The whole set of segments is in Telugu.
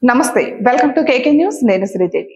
నమస్తే వెల్కమ్ టు కేకే న్యూస్ నేను శ్రీదేవి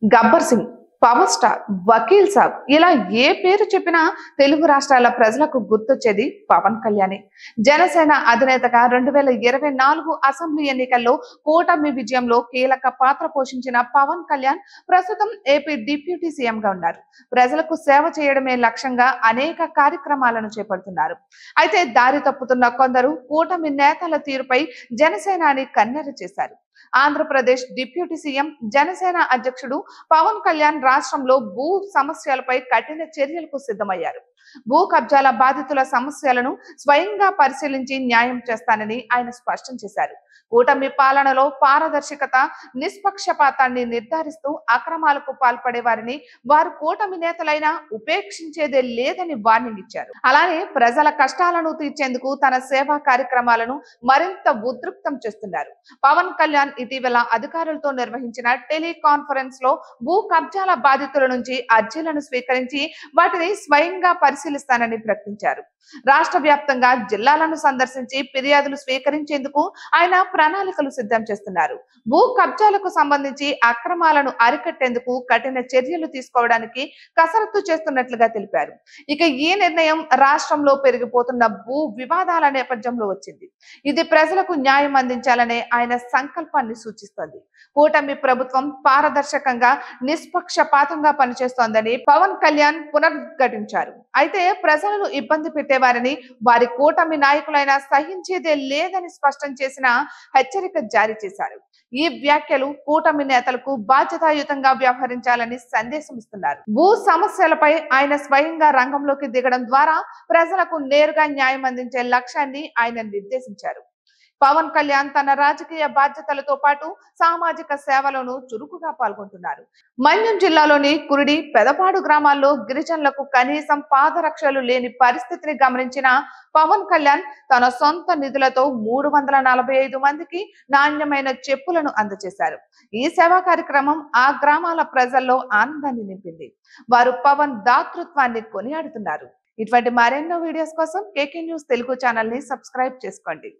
గబ్బర్ సింగ్ పవర్ స్టార్ వకీల్ సాబ్ ఇలా ఏ పేరు చెప్పినా తెలుగు రాష్ట్రాల ప్రజలకు గుర్తొచ్చేది పవన్ కళ్యాణ్ జనసేన అధినేతగా 2024 అసెంబ్లీ ఎన్నికల్లో కూటమి విజయంలో కీలక పాత్ర పోషించిన పవన్ కళ్యాణ్ ప్రస్తుతం ఏపీ డిప్యూటీ సీఎం గా ఉన్నారు ప్రజలకు సేవ చేయడమే లక్ష్యంగా అనేక కార్యక్రమాలను చేపడుతున్నారు అయితే దారి తప్పుతున్న కొందరు కూటమి నేతల తీరుపై జనసేనాని కన్నెర్ర చేశారు ఆంధ్రప్రదేశ్ డిప్యూటీ సీఎం జనసేన అధ్యక్షుడు పవన్ కళ్యాణ్ రాష్ట్రంలో భూ సమస్యలపై కఠిన చర్యలకు సిద్ధమయ్యారు భూ కబ్జాల బాధితుల సమస్యలను స్వయంగా పరిశీలించి న్యాయం చేస్తానని ఆయన స్పష్టం చేశారు కూటమి పాలనలో పారదర్శకత నిష్పక్షపాతాన్ని నిర్ధారిస్తూ అక్రమాలకు పాల్పడే వారిని వారు కూటమి నేతలైనా ఉపేక్షించేదే లేదని వార్నింగ్ ఇచ్చారు అలానే ప్రజల కష్టాలను తీర్చేందుకు తన సేవా కార్యక్రమాలను మరింత ఉధృతం చేస్తున్నారు పవన్ కళ్యాణ్ ఇటీవల అధికారులతో నిర్వహించిన టెలికాన్ఫరెన్స్ లో భూ కబ్జాల బాధితుల నుంచి అర్జీలను స్వీకరించి వాటిని స్వయంగా పరిశీలిస్తానని ప్రకటించారు రాష్ట్ర వ్యాప్తంగా జిల్లాలను సందర్శించి ఫిర్యాదులు స్వీకరించేందుకు ఆయన ప్రణాళికలు సిద్ధం చేస్తున్నారు భూ కబ్జాలకు సంబంధించి అక్రమాలను అరికట్టేందుకు కఠిన చర్యలు తీసుకోవడానికి కసరత్తు చేస్తున్నట్లుగా తెలిపారు ఇక ఈ నిర్ణయం రాష్ట్రంలో పెరిగిపోతున్న భూ వివాదాల నేపథ్యంలో వచ్చింది ఇది ప్రజలకు న్యాయం అందించాలనే ఆయన సంకల్పాన్ని సూచిస్తోంది కూటమి ప్రభుత్వం పారదర్శకంగా నిష్పక్షపాతంగా పనిచేస్తోందని పవన్ కళ్యాణ్ పునరుద్ఘాటించారు అయితే ప్రజలను ఇబ్బంది పెట్టేవారిని వారి కూటమి నాయకులైనా సహించేదే లేదని స్పష్టం చేసిన హెచ్చరిక జారీ చేశారు ఈ వ్యాఖ్యలు కూటమి నేతలకు బాధ్యతాయుతంగా వ్యవహరించాలని సందేశం ఇస్తున్నారు భూ సమస్యలపై ఆయన స్వయంగా రంగంలోకి దిగడం ద్వారా ప్రజలకు నేరుగా న్యాయం అందించే లక్ష్యాన్ని ఆయన నిర్దేశించారు పవన్ కళ్యాణ్ తన రాజకీయ బాధ్యతలతో పాటు సామాజిక సేవలను చురుకుగా పాల్గొంటున్నారు మన్యం జిల్లాలోని కురిడి పెదపాడు గ్రామాల్లో గిరిజనులకు కనీసం పాదరక్షలు లేని పరిస్థితిని గమనించిన పవన్ కళ్యాణ్ తన సొంత నిధులతో 345 మందికి నాణ్యమైన చెప్పులను అందజేశారు ఈ సేవా కార్యక్రమం ఆ గ్రామాల ప్రజల్లో ఆనందాన్ని నింపింది వారు పవన్ దాతృత్వాన్ని కొనియాడుతున్నారు ఇటువంటి మరెన్నో వీడియోస్ కోసం కేకే న్యూస్ తెలుగు ఛానల్ ని సబ్స్క్రైబ్ చేసుకోండి.